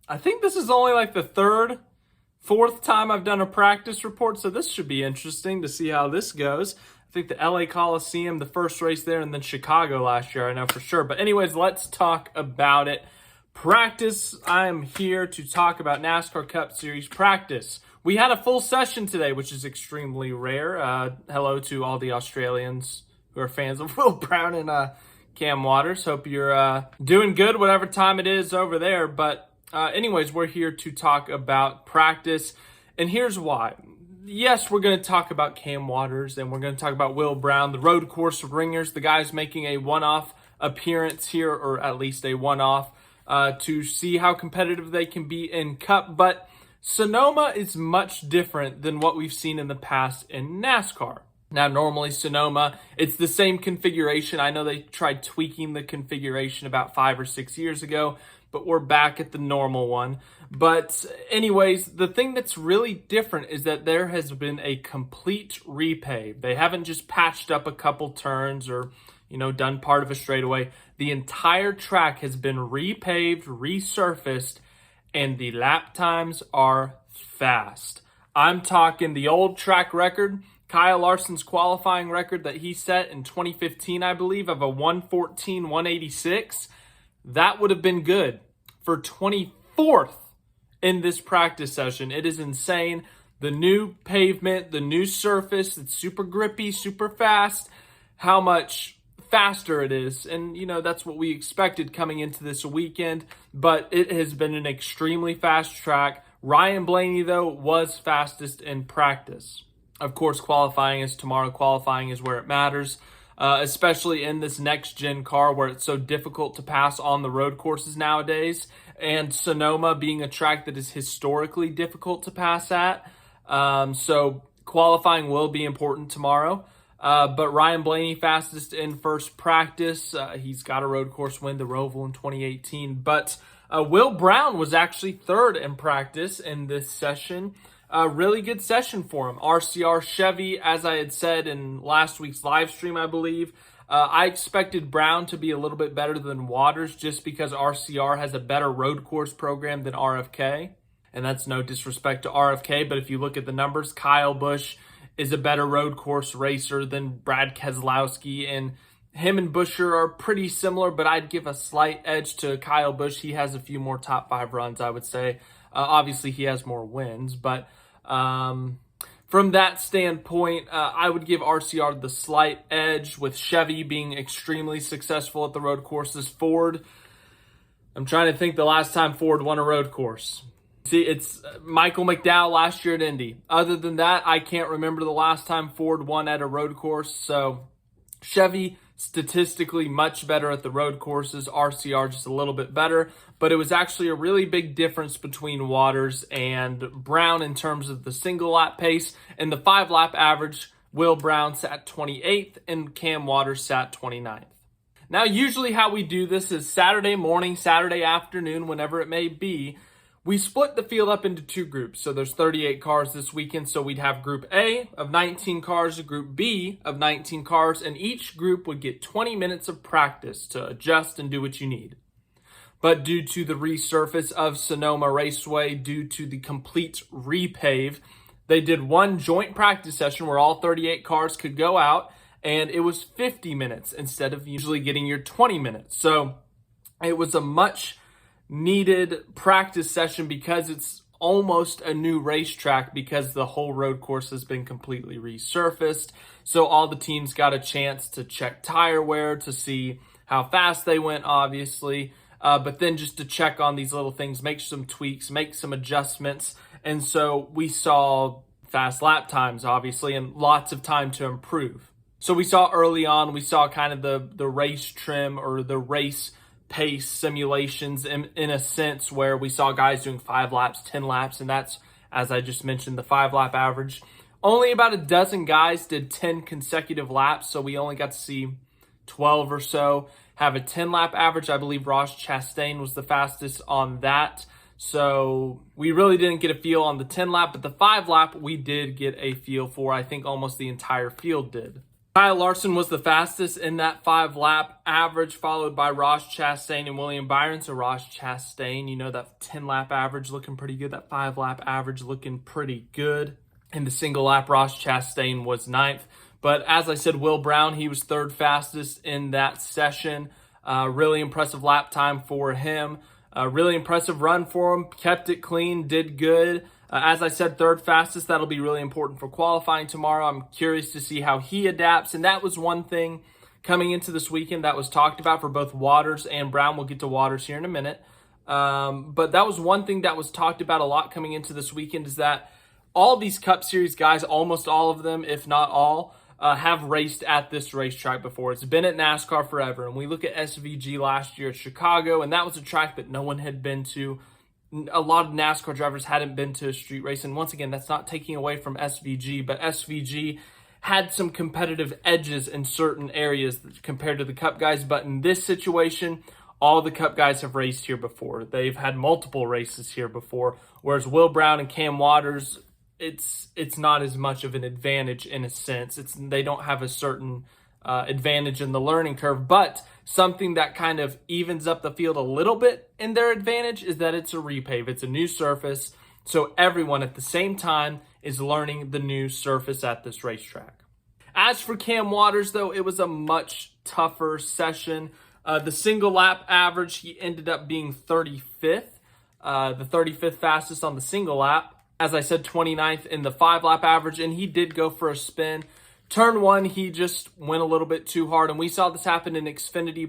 I think this is only like the fourth time I've done a practice report, so this should be interesting to see how this goes. I think the LA Coliseum, the first race there, and then Chicago last year, I know for sure. But anyways, let's talk about it. Practice, I am here to talk about NASCAR Cup Series practice. We had a full session today, which is extremely rare. Hello to all the Australians who are fans of Will Brown and Cam Waters. Hope you're doing good, whatever time it is over there. But anyways, we're here to talk about practice, and here's why. Yes, we're going to talk about Cam Waters, and we're going to talk about Will Brown, the road course ringers, the guys making a one-off appearance here, or at least a one-off, to see how competitive they can be in Cup. But Sonoma is much different than what we've seen in the past in NASCAR. Now, normally Sonoma, it's the same configuration. I know they tried tweaking the configuration about 5 or 6 years ago, but we're back at the normal one. But anyways, the thing that's really different is that there has been a complete repave. They haven't just patched up a couple turns or, done part of a straightaway. The entire track has been repaved, resurfaced, and the lap times are fast. I'm talking the old track record, Kyle Larson's qualifying record that he set in 2015, I believe, of a 1:14, 186. That would have been good for 24th in this practice session. It is insane. The new pavement, the new surface, it's super grippy, super fast, how much faster it is. And, that's what we expected coming into this weekend, but it has been an extremely fast track. Ryan Blaney, though, was fastest in practice. Of course, qualifying is tomorrow. Qualifying is where it matters. Especially in this next-gen car where it's so difficult to pass on the road courses nowadays, and Sonoma being a track that is historically difficult to pass at. So qualifying will be important tomorrow. But Ryan Blaney, fastest in first practice. He's got a road course win, the Roval in 2018. But Will Brown was actually third in practice in this session. A really good session for him. RCR Chevy, as I had said in last week's live stream, I believe. I expected Brown to be a little bit better than Waters just because RCR has a better road course program than RFK. And that's no disrespect to RFK, but if you look at the numbers, Kyle Busch is a better road course racer than Brad Keselowski. And him and Buescher are pretty similar, but I'd give a slight edge to Kyle Busch. He has a few more top 5 runs, I would say. Obviously, he has more wins, but from that standpoint, I would give RCR the slight edge, with Chevy being extremely successful at the road courses. Ford, I'm trying to think the last time Ford won a road course. See, it's Michael McDowell last year at Indy. Other than that, I can't remember the last time Ford won at a road course. So Chevy, statistically much better at the road courses. RCR just a little bit better. But it was actually a really big difference between Waters and Brown in terms of the single lap pace. And the 5-lap average, Will Brown sat 28th and Cam Waters sat 29th. Now, usually how we do this is Saturday morning, Saturday afternoon, whenever it may be, we split the field up into 2 groups. So there's 38 cars this weekend. So we'd have Group A of 19 cars, Group B of 19 cars, and each group would get 20 minutes of practice to adjust and do what you need. But due to the resurface of Sonoma Raceway, due to the complete repave, they did one joint practice session where all 38 cars could go out, and it was 50 minutes instead of usually getting your 20 minutes. So it was a much needed practice session because it's almost a new racetrack because the whole road course has been completely resurfaced. So all the teams got a chance to check tire wear to see how fast they went, obviously. But then just to check on these little things, make some tweaks, make some adjustments. And so we saw fast lap times, obviously, and lots of time to improve. So we saw early on, we saw kind of the race trim or the race pace simulations in a sense where we saw guys doing 5 laps, 10 laps, and that's, as I just mentioned, the 5-lap average. Only about a dozen guys did 10 consecutive laps, so we only got to see 12 or so have a 10-lap average. I believe Ross Chastain was the fastest on that. So we really didn't get a feel on the 10-lap, but the 5-lap we did get a feel for. I think almost the entire field did. Kyle Larson was the fastest in that 5-lap average, followed by Ross Chastain and William Byron. So Ross Chastain, you know, that 10-lap average looking pretty good. That 5-lap average looking pretty good. In the single lap, Ross Chastain was 9th. But as I said, Will Brown, he was 3rd fastest in that session. Really impressive lap time for him. Really impressive run for him. Kept it clean, did good. As I said, 3rd fastest. That'll be really important for qualifying tomorrow. I'm curious to see how he adapts. And that was one thing coming into this weekend that was talked about for both Waters and Brown. We'll get to Waters here in a minute. But that was one thing that was talked about a lot coming into this weekend, is that all these Cup Series guys, almost all of them, if not all, have raced at this racetrack before. It's been at NASCAR forever. And we look at SVG last year at Chicago, and that was a track that no one had been to. A lot of NASCAR drivers hadn't been to a street race. And once again, that's not taking away from SVG, but SVG had some competitive edges in certain areas compared to the Cup guys. But in this situation, all the Cup guys have raced here before. They've had multiple races here before. Whereas Will Brown and Cam Waters, it's not as much of an advantage in a sense. They don't have a certain advantage in the learning curve, but something that kind of evens up the field a little bit in their advantage is that it's a repave. It's a new surface, so everyone at the same time is learning the new surface at this racetrack. As for Cam Waters, though, it was a much tougher session. The single lap average, he ended up being 35th, the 35th fastest on the single lap. As I said, 29th in the 5-lap average, and he did go for a spin. Turn 1, he just went a little bit too hard, and we saw this happen in Xfinity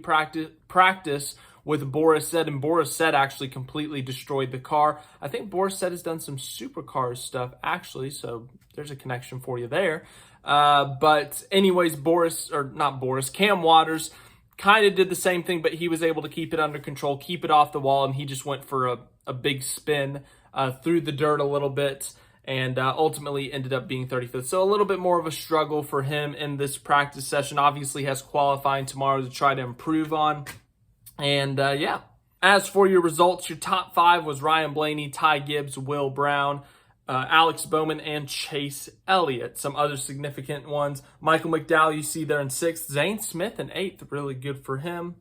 practice with Boris Said, and Boris Said actually completely destroyed the car. I think Boris Said has done some Supercars stuff, actually, so there's a connection for you there. But anyways, Cam Waters kind of did the same thing, but he was able to keep it under control, keep it off the wall, and he just went for a big spin through the dirt a little bit, and ultimately ended up being 35th. So a little bit more of a struggle for him in this practice session. Obviously has qualifying tomorrow to try to improve on. And yeah. As for your results, your top 5 was Ryan Blaney, Ty Gibbs, Will Brown, Alex Bowman, and Chase Elliott. Some other significant ones. Michael McDowell, you see there in 6th. Zane Smith in 8th. Really good for him.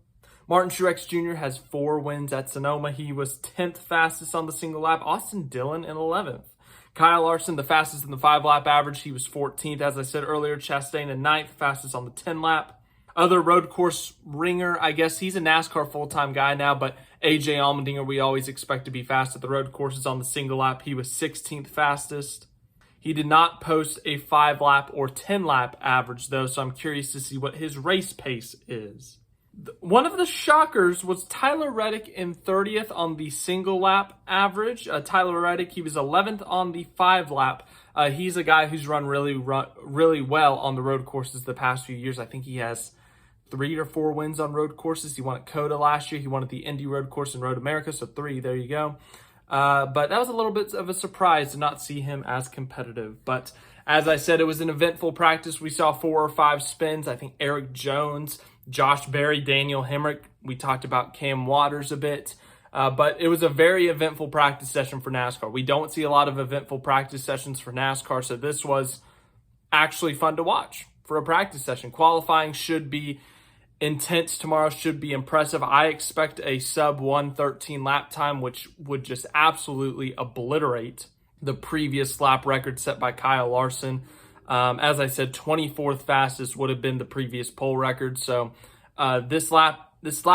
Martin Truex Jr. has 4 wins at Sonoma. He was 10th fastest on the single lap. Austin Dillon in 11th. Kyle Larson, the fastest in the 5-lap average. He was 14th. As I said earlier, Chastain in 9th, fastest on the 10-lap. Other road course ringer, I guess he's a NASCAR full-time guy now, but AJ Allmendinger, we always expect to be fast at the road courses on the single lap. He was 16th fastest. He did not post a 5-lap or 10-lap average, though, so I'm curious to see what his race pace is. One of the shockers was Tyler Reddick in 30th on the single lap average. Tyler Reddick, he was 11th on the 5-lap. He's a guy who's run really well on the road courses the past few years. I think he has 3 or 4 wins on road courses. He won at COTA last year. He won at the Indy Road Course in Road America, so 3. There you go. But that was a little bit of a surprise to not see him as competitive. But as I said, it was an eventful practice. We saw 4 or 5 spins. I think Eric Jones, Josh Berry, Daniel Hemrick. We talked about Cam Waters a bit. But it was a very eventful practice session for NASCAR. We don't see a lot of eventful practice sessions for NASCAR, so this was actually fun to watch for a practice session. Qualifying should be intense tomorrow, should be impressive. I expect a sub 1:13 lap time, which would just absolutely obliterate the previous lap record set by Kyle Larson. As I said, 24th fastest would have been the previous pole record. So this fastest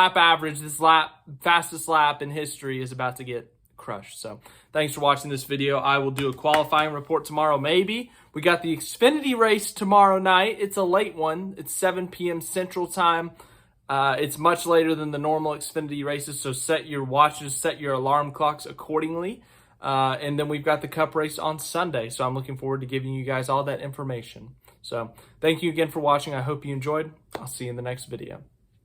lap in history is about to get crushed. So thanks for watching this video. I will do a qualifying report tomorrow, maybe. We got the Xfinity race tomorrow night. It's a late one. It's 7 p.m. Central Time. It's much later than the normal Xfinity races, so set your watches, set your alarm clocks accordingly. And then we've got the Cup race on Sunday, so I'm looking forward to giving you guys all that information. So thank you again for watching. I hope you enjoyed. I'll see you in the next video.